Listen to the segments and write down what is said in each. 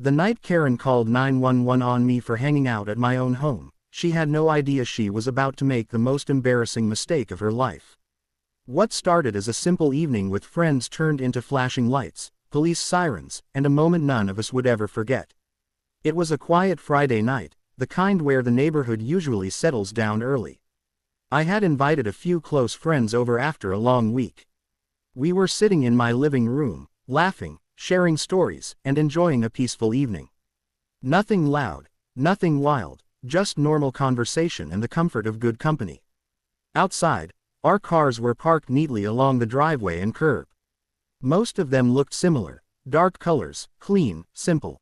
The night Karen called 911 on me for hanging out at my own home, she had no idea she was about to make the most embarrassing mistake of her life. What started as a simple evening with friends turned into flashing lights, police sirens, and a moment none of us would ever forget. It was a quiet Friday night, the kind where the neighborhood usually settles down early. I had invited a few close friends over after a long week. We were sitting in my living room, laughing, sharing stories, and enjoying a peaceful evening. Nothing loud, nothing wild, just normal conversation and the comfort of good company. Outside, our cars were parked neatly along the driveway and curb. Most of them looked similar, dark colors, clean, simple.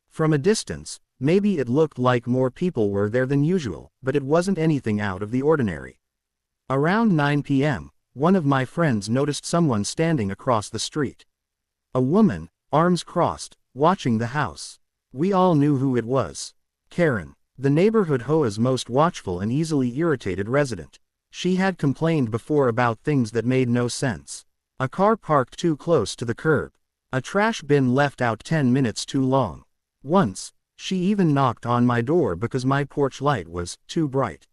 From a distance, maybe it looked like more people were there than usual, but it wasn't anything out of the ordinary. Around 9 p.m., one of my friends noticed someone standing across the street. A woman, arms crossed, watching the house. We all knew who it was. Karen, the neighborhood HOA's most watchful and easily irritated resident. She had complained before about things that made no sense. A car parked too close to the curb. A trash bin left out 10 minutes too long. Once, she even knocked on my door because my porch light was too bright.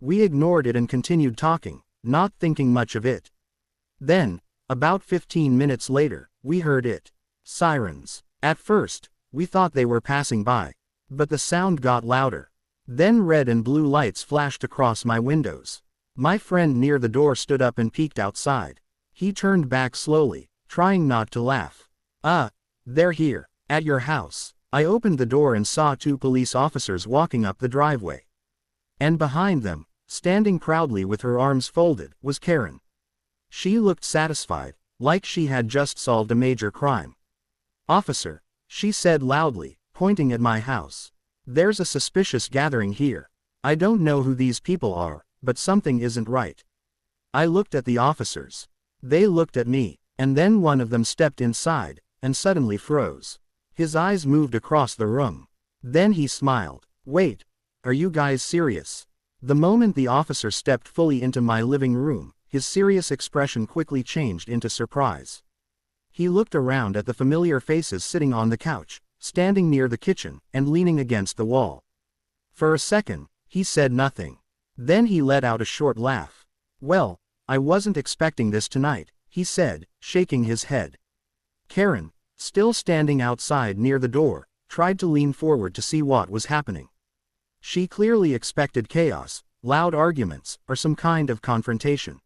We ignored it and continued talking, not thinking much of it. Then, about 15 minutes later, we heard it. Sirens. At first, we thought they were passing by. But the sound got louder. Then red and blue lights flashed across my windows. My friend near the door stood up and peeked outside. He turned back slowly, trying not to laugh. They're here, at your house. I opened the door and saw 2 police officers walking up the driveway. And behind them, standing proudly with her arms folded, was Karen. She looked satisfied, like she had just solved a major crime. "Officer," she said loudly, pointing at my house. "There's a suspicious gathering here. I don't know who these people are, but something isn't right." I looked at the officers. They looked at me, and then one of them stepped inside, and suddenly froze. His eyes moved across the room. Then he smiled. "Wait, are you guys serious?" The moment the officer stepped fully into my living room, his serious expression quickly changed into surprise. He looked around at the familiar faces sitting on the couch, standing near the kitchen, and leaning against the wall. For a second, he said nothing. Then he let out a short laugh. "Well, I wasn't expecting this tonight," he said, shaking his head. Karen, still standing outside near the door, tried to lean forward to see what was happening. She clearly expected chaos, loud arguments, or some kind of confrontation.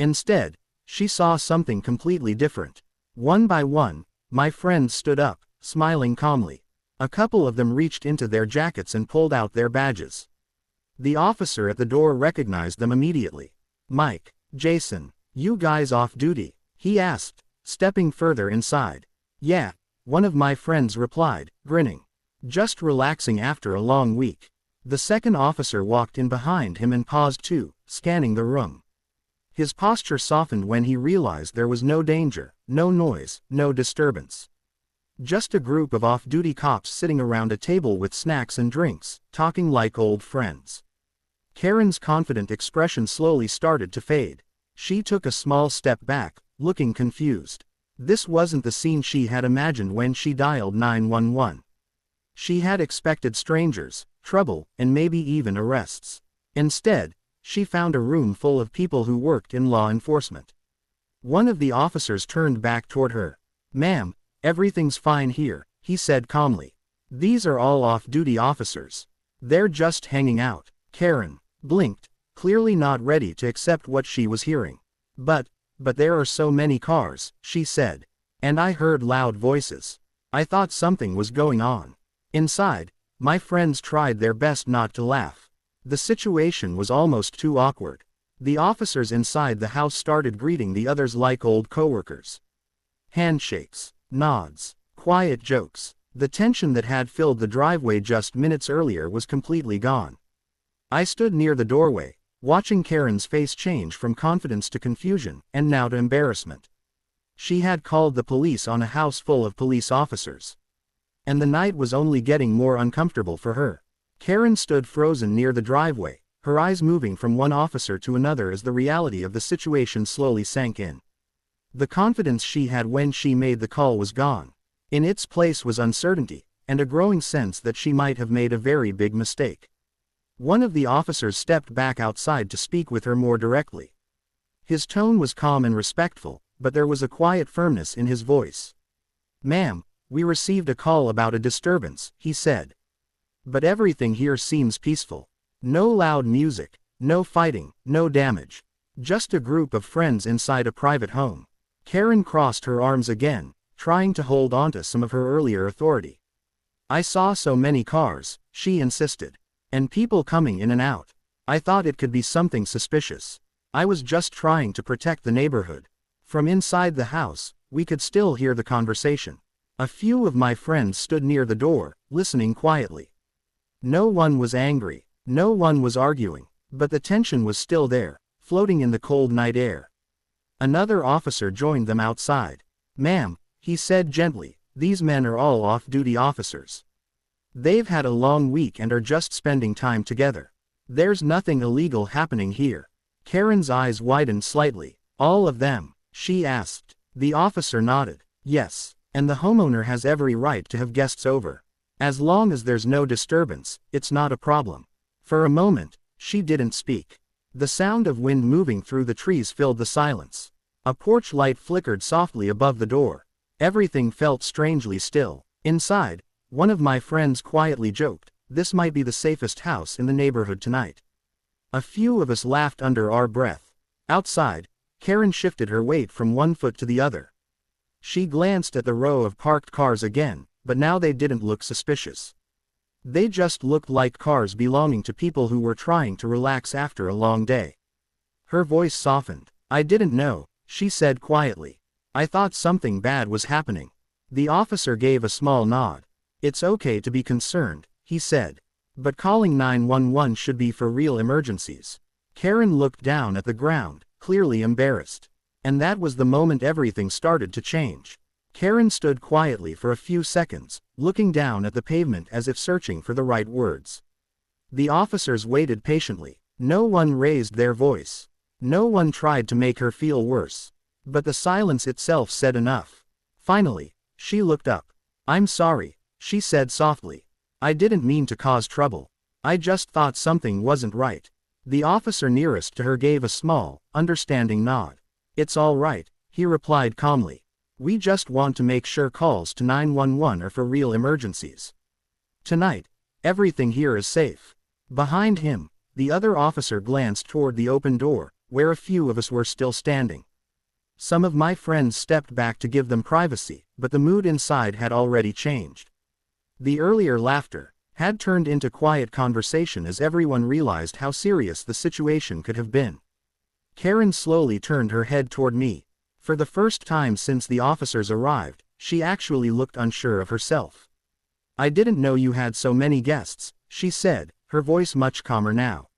Instead, she saw something completely different. One by one, my friends stood up, smiling calmly. A couple of them reached into their jackets and pulled out their badges. The officer at the door recognized them immediately. "Mike, Jason, you guys off duty?" he asked, stepping further inside. "Yeah," one of my friends replied, grinning. "Just relaxing after a long week." The second officer walked in behind him and paused too, scanning the room. His posture softened when he realized there was no danger, no noise, no disturbance. Just a group of off-duty cops sitting around a table with snacks and drinks, talking like old friends. Karen's confident expression slowly started to fade. She took a small step back, looking confused. This wasn't the scene she had imagined when she dialed 911. She had expected strangers, trouble, and maybe even arrests. Instead, she found a room full of people who worked in law enforcement. One of the officers turned back toward her. "Ma'am, everything's fine here," he said calmly. "These are all off-duty officers. They're just hanging out." Karen blinked, clearly not ready to accept what she was hearing. But there are so many cars," she said. "And I heard loud voices. I thought something was going on." Inside, my friends tried their best not to laugh. The situation was almost too awkward. The officers inside the house started greeting the others like old coworkers. Handshakes, nods, quiet jokes. The tension that had filled the driveway just minutes earlier was completely gone. I stood near the doorway, watching Karen's face change from confidence to confusion, and now to embarrassment. She had called the police on a house full of police officers. And the night was only getting more uncomfortable for her. Karen stood frozen near the driveway, her eyes moving from one officer to another as the reality of the situation slowly sank in. The confidence she had when she made the call was gone. In its place was uncertainty, and a growing sense that she might have made a very big mistake. One of the officers stepped back outside to speak with her more directly. His tone was calm and respectful, but there was a quiet firmness in his voice. "Ma'am, we received a call about a disturbance," he said. "But everything here seems peaceful. No loud music, no fighting, no damage. Just a group of friends inside a private home." Karen crossed her arms again, trying to hold onto some of her earlier authority. "I saw so many cars," she insisted. "And people coming in and out. I thought it could be something suspicious. I was just trying to protect the neighborhood." From inside the house, we could still hear the conversation. A few of my friends stood near the door, listening quietly. No one was angry, no one was arguing, but the tension was still there, floating in the cold night air. Another officer joined them outside. "Ma'am," he said gently, "these men are all off-duty officers. They've had a long week and are just spending time together. There's nothing illegal happening here." Karen's eyes widened slightly. "All of them?" she asked. The officer nodded. "Yes, and the homeowner has every right to have guests over. As long as there's no disturbance, it's not a problem." For a moment, she didn't speak. The sound of wind moving through the trees filled the silence. A porch light flickered softly above the door. Everything felt strangely still. Inside, one of my friends quietly joked, "This might be the safest house in the neighborhood tonight." A few of us laughed under our breath. Outside, Karen shifted her weight from one foot to the other. She glanced at the row of parked cars again, but now they didn't look suspicious. They just looked like cars belonging to people who were trying to relax after a long day. Her voice softened. "I didn't know," she said quietly. "I thought something bad was happening." The officer gave a small nod. "It's okay to be concerned," he said. "But calling 911 should be for real emergencies." Karen looked down at the ground, clearly embarrassed. And that was the moment everything started to change. Karen stood quietly for a few seconds, looking down at the pavement as if searching for the right words. The officers waited patiently. No one raised their voice. No one tried to make her feel worse. But the silence itself said enough. Finally, she looked up. "I'm sorry," she said softly. "I didn't mean to cause trouble. I just thought something wasn't right." The officer nearest to her gave a small, understanding nod. "It's all right," he replied calmly. "We just want to make sure calls to 911 are for real emergencies. Tonight, everything here is safe." Behind him, the other officer glanced toward the open door, where a few of us were still standing. Some of my friends stepped back to give them privacy, but the mood inside had already changed. The earlier laughter had turned into quiet conversation as everyone realized how serious the situation could have been. Karen slowly turned her head toward me. For the first time since the officers arrived, she actually looked unsure of herself. "I didn't know you had so many guests," she said, her voice much calmer now.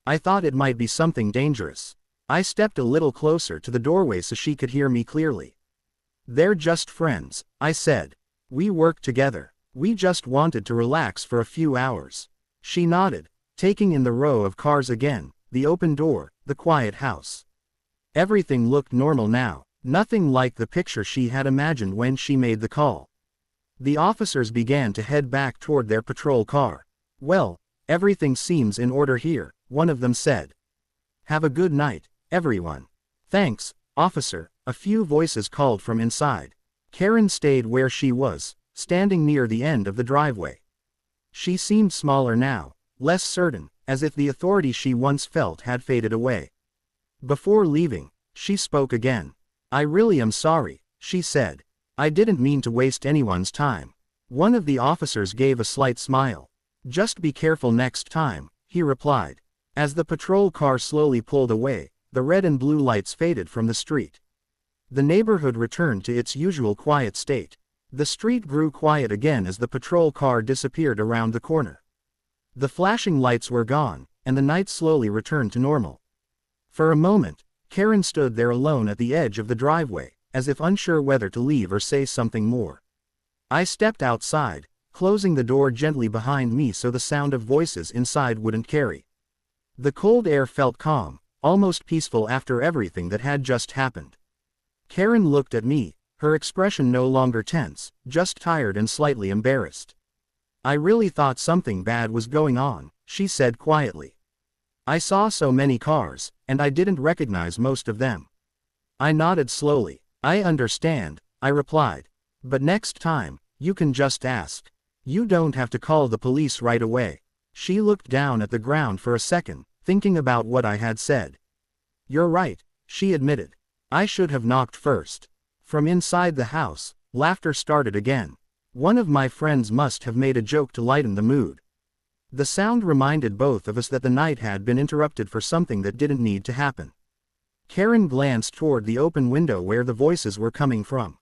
"I thought it might be something dangerous." I stepped a little closer to the doorway so she could hear me clearly. "They're just friends," I said. "We work together. We just wanted to relax for a few hours." She nodded, taking in the row of cars again, the open door, the quiet house. Everything looked normal now, nothing like the picture she had imagined when she made the call. The officers began to head back toward their patrol car. "Well, everything seems in order here," one of them said. "Have a good night, everyone." "Thanks, officer," a few voices called from inside. Karen stayed where she was, standing near the end of the driveway. She seemed smaller now, less certain, as if the authority she once felt had faded away. Before leaving, she spoke again. "I really am sorry," she said. "I didn't mean to waste anyone's time." One of the officers gave a slight smile. "Just be careful next time," he replied. As the patrol car slowly pulled away, the red and blue lights faded from the street. The neighborhood returned to its usual quiet state. The street grew quiet again as the patrol car disappeared around the corner. The flashing lights were gone, and the night slowly returned to normal. For a moment, Karen stood there alone at the edge of the driveway, as if unsure whether to leave or say something more. I stepped outside, closing the door gently behind me so the sound of voices inside wouldn't carry. The cold air felt calm, almost peaceful after everything that had just happened. Karen looked at me, her expression no longer tense, just tired and slightly embarrassed. "I really thought something bad was going on," she said quietly. "I saw so many cars, and I didn't recognize most of them." I nodded slowly. "I understand," I replied. "But next time, you can just ask. You don't have to call the police right away." She looked down at the ground for a second, thinking about what I had said. "You're right," she admitted. "I should have knocked first." From inside the house, laughter started again. One of my friends must have made a joke to lighten the mood. The sound reminded both of us that the night had been interrupted for something that didn't need to happen. Karen glanced toward the open window where the voices were coming from.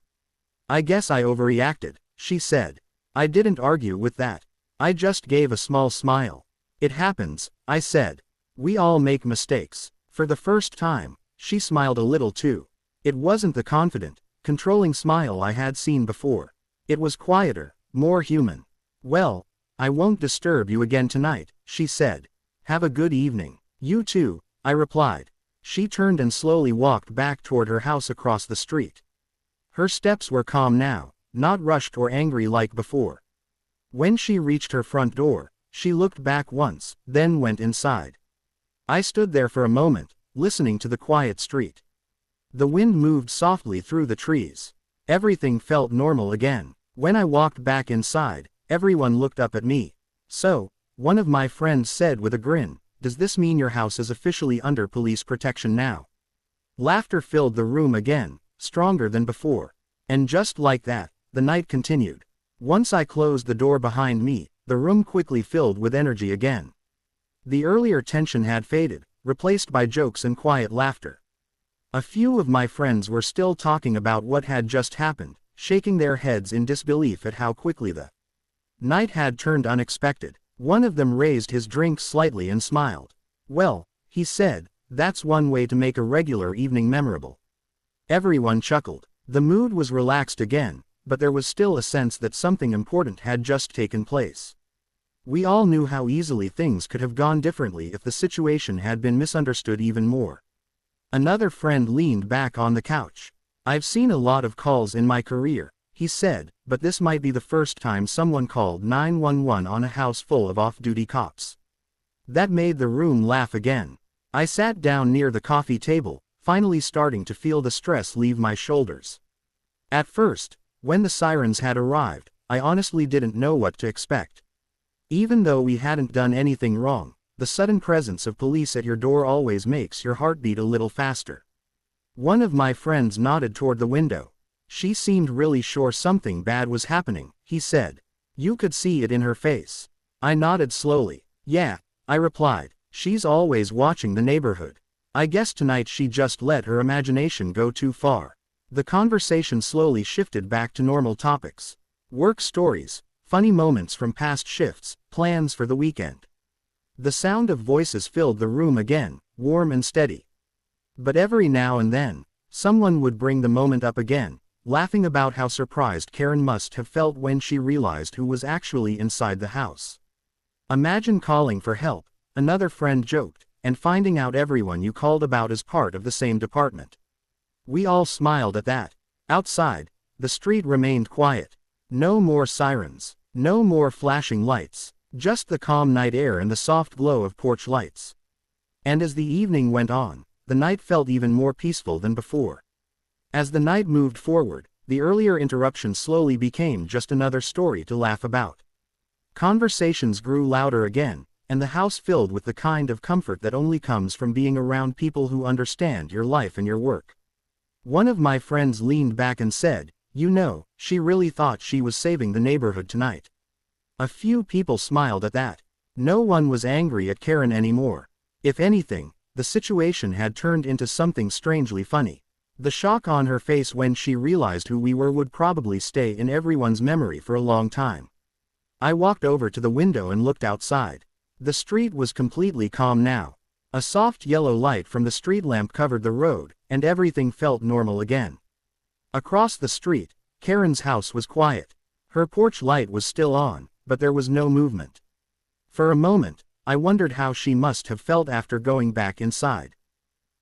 "I guess I overreacted," she said. I didn't argue with that. I just gave a small smile. "It happens," I said. "We all make mistakes." For the first time, she smiled a little too. It wasn't the confident, controlling smile I had seen before. It was quieter, more human. "Well, I won't disturb you again tonight," she said. "Have a good evening." "You too," I replied. She turned and slowly walked back toward her house across the street. Her steps were calm now, not rushed or angry like before. When she reached her front door, she looked back once, then went inside. I stood there for a moment, listening to the quiet street. The wind moved softly through the trees. Everything felt normal again. When I walked back inside, everyone looked up at me. "So," one of my friends said with a grin, "does this mean your house is officially under police protection now?" Laughter filled the room again, stronger than before. And just like that, the night continued. Once I closed the door behind me, the room quickly filled with energy again. The earlier tension had faded, replaced by jokes and quiet laughter. A few of my friends were still talking about what had just happened, shaking their heads in disbelief at how quickly the night had turned unexpected. One of them raised his drink slightly and smiled. "Well," he said, "that's one way to make a regular evening memorable." Everyone chuckled. The mood was relaxed again, but there was still a sense that something important had just taken place. We all knew how easily things could have gone differently if the situation had been misunderstood even more. Another friend leaned back on the couch. "I've seen a lot of calls in my career," he said, "but this might be the first time someone called 911 on a house full of off-duty cops." That made the room laugh again. I sat down near the coffee table, finally starting to feel the stress leave my shoulders. At first, when the sirens had arrived, I honestly didn't know what to expect. Even though we hadn't done anything wrong, the sudden presence of police at your door always makes your heart beat a little faster. One of my friends nodded toward the window. "She seemed really sure something bad was happening," he said. "You could see it in her face." I nodded slowly. "Yeah," I replied. "She's always watching the neighborhood. I guess tonight she just let her imagination go too far." The conversation slowly shifted back to normal topics. Work stories, funny moments from past shifts, plans for the weekend. The sound of voices filled the room again, warm and steady. But every now and then, someone would bring the moment up again, laughing about how surprised Karen must have felt when she realized who was actually inside the house. "Imagine calling for help," another friend joked, "and finding out everyone you called about is part of the same department." We all smiled at that. Outside, the street remained quiet. No more sirens, no more flashing lights, just the calm night air and the soft glow of porch lights. And as the evening went on, the night felt even more peaceful than before. As the night moved forward, the earlier interruption slowly became just another story to laugh about. Conversations grew louder again, and the house filled with the kind of comfort that only comes from being around people who understand your life and your work. One of my friends leaned back and said, "You know, she really thought she was saving the neighborhood tonight." A few people smiled at that. No one was angry at Karen anymore. If anything, the situation had turned into something strangely funny. The shock on her face when she realized who we were would probably stay in everyone's memory for a long time. I walked over to the window and looked outside. The street was completely calm now. A soft yellow light from the street lamp covered the road, and everything felt normal again. Across the street, Karen's house was quiet. Her porch light was still on, but there was no movement. For a moment, I wondered how she must have felt after going back inside.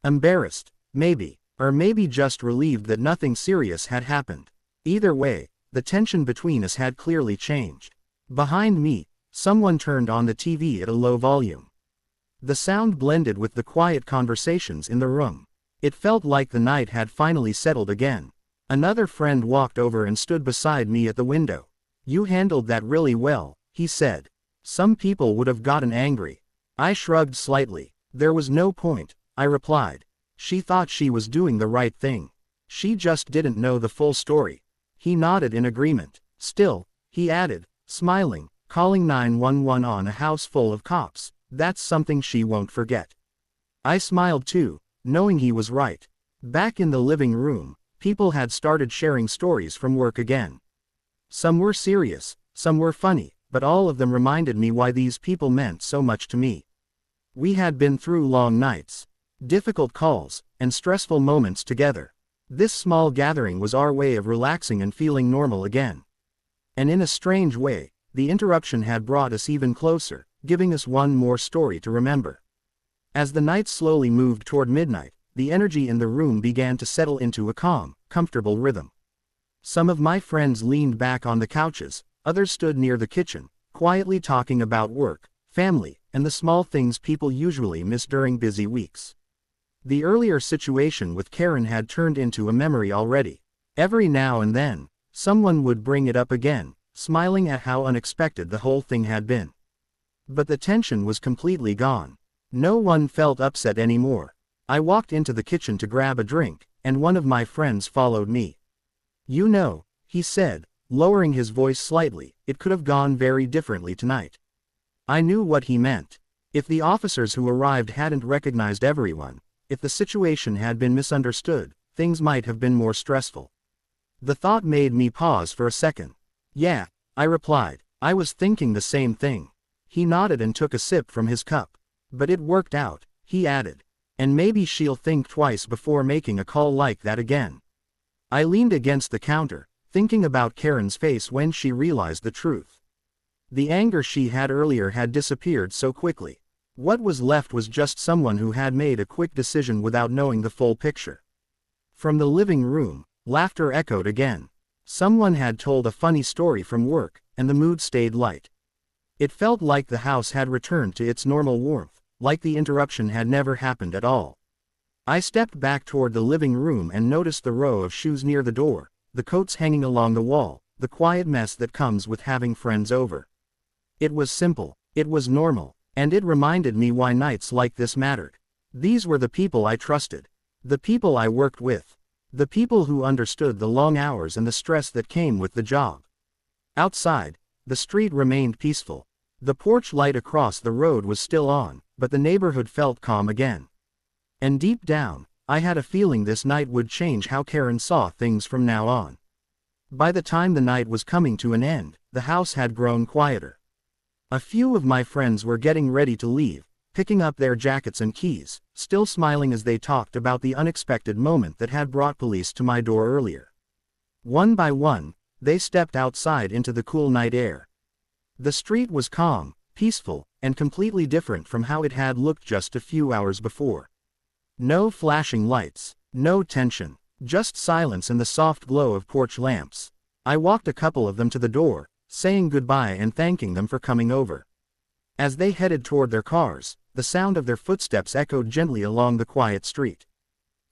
Embarrassed, maybe, Or maybe just relieved that nothing serious had happened. Either way, the tension between us had clearly changed. Behind me, someone turned on the TV at a low volume. The sound blended with the quiet conversations in the room. It felt like the night had finally settled again. Another friend walked over and stood beside me at the window. "You handled that really well," he said. "Some people would have gotten angry." I shrugged slightly. "There was no point," I replied. "She thought she was doing the right thing. She just didn't know the full story." He nodded in agreement. "Still," he added, smiling, "calling 911 on a house full of cops, that's something she won't forget." I smiled too, knowing he was right. Back in the living room, people had started sharing stories from work again. Some were serious, some were funny, but all of them reminded me why these people meant so much to me. We had been through long nights, difficult calls, and stressful moments together. This small gathering was our way of relaxing and feeling normal again. And in a strange way, the interruption had brought us even closer, giving us one more story to remember. As the night slowly moved toward midnight, the energy in the room began to settle into a calm, comfortable rhythm. Some of my friends leaned back on the couches, others stood near the kitchen, quietly talking about work, family, and the small things people usually miss during busy weeks. The earlier situation with Karen had turned into a memory already. Every now and then, someone would bring it up again, smiling at how unexpected the whole thing had been. But the tension was completely gone. No one felt upset anymore. I walked into the kitchen to grab a drink, and one of my friends followed me. "You know," he said, lowering his voice slightly, "it could have gone very differently tonight." I knew what he meant. If the officers who arrived hadn't recognized everyone, if the situation had been misunderstood, things might have been more stressful. The thought made me pause for a second. "Yeah," I replied, "I was thinking the same thing." He nodded and took a sip from his cup. "But it worked out," he added. "And maybe she'll think twice before making a call like that again." I leaned against the counter, thinking about Karen's face when she realized the truth. The anger she had earlier had disappeared so quickly. What was left was just someone who had made a quick decision without knowing the full picture. From the living room, laughter echoed again. Someone had told a funny story from work, and the mood stayed light. It felt like the house had returned to its normal warmth, like the interruption had never happened at all. I stepped back toward the living room and noticed the row of shoes near the door, the coats hanging along the wall, the quiet mess that comes with having friends over. It was simple, it was normal, and it reminded me why nights like this mattered. These were the people I trusted, the people I worked with, the people who understood the long hours and the stress that came with the job. Outside, the street remained peaceful. The porch light across the road was still on, but the neighborhood felt calm again. And deep down, I had a feeling this night would change how Karen saw things from now on. By the time the night was coming to an end, the house had grown quieter. A few of my friends were getting ready to leave, picking up their jackets and keys, still smiling as they talked about the unexpected moment that had brought police to my door earlier. One by one, they stepped outside into the cool night air. The street was calm, peaceful, and completely different from how it had looked just a few hours before. No flashing lights, no tension, just silence and the soft glow of porch lamps. I walked a couple of them to the door, saying goodbye and thanking them for coming over. As they headed toward their cars, the sound of their footsteps echoed gently along the quiet street.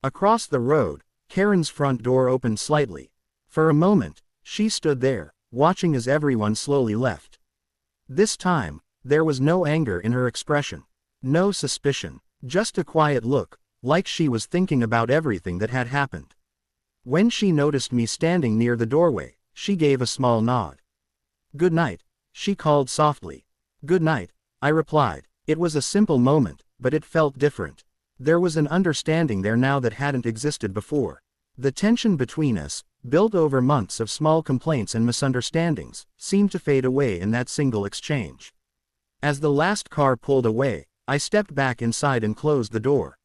Across the road, Karen's front door opened slightly. For a moment, she stood there, watching as everyone slowly left. This time, there was no anger in her expression, no suspicion, just a quiet look, like she was thinking about everything that had happened. When she noticed me standing near the doorway, she gave a small nod. "Good night," she called softly. "Good night," I replied. It was a simple moment, but it felt different. There was an understanding there now that hadn't existed before. The tension between us, built over months of small complaints and misunderstandings, seemed to fade away in that single exchange. As the last car pulled away, I stepped back inside and closed the door.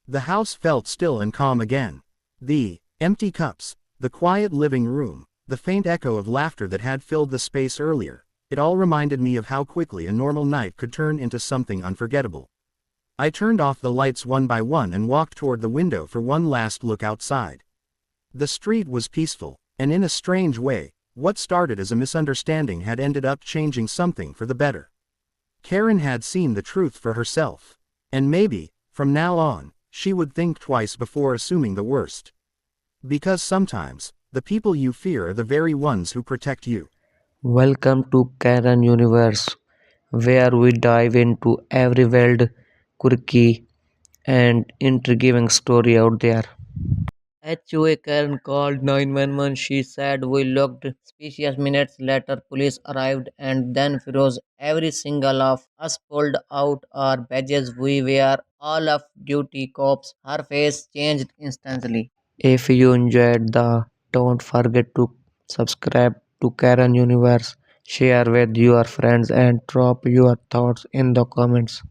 The house felt still and calm again. The empty cups, the quiet living room, the faint echo of laughter that had filled the space earlier, it all reminded me of how quickly a normal night could turn into something unforgettable. I turned off the lights one by one and walked toward the window for one last look outside. The street was peaceful, and in a strange way, what started as a misunderstanding had ended up changing something for the better. Karen had seen the truth for herself. And maybe, from now on, she would think twice before assuming the worst. Because sometimes, the people you fear are the very ones who protect you. Welcome to Karen Universe, where we dive into every wild, quirky, and intriguing story out there. HOA Karen called 911. She said we looked suspicious. Minutes later, police arrived and then froze. Every single of us pulled out our badges. We were all off duty cops. Her face changed instantly. If you enjoyed the, don't forget to subscribe to Karen Universe, share with your friends and drop your thoughts in the comments.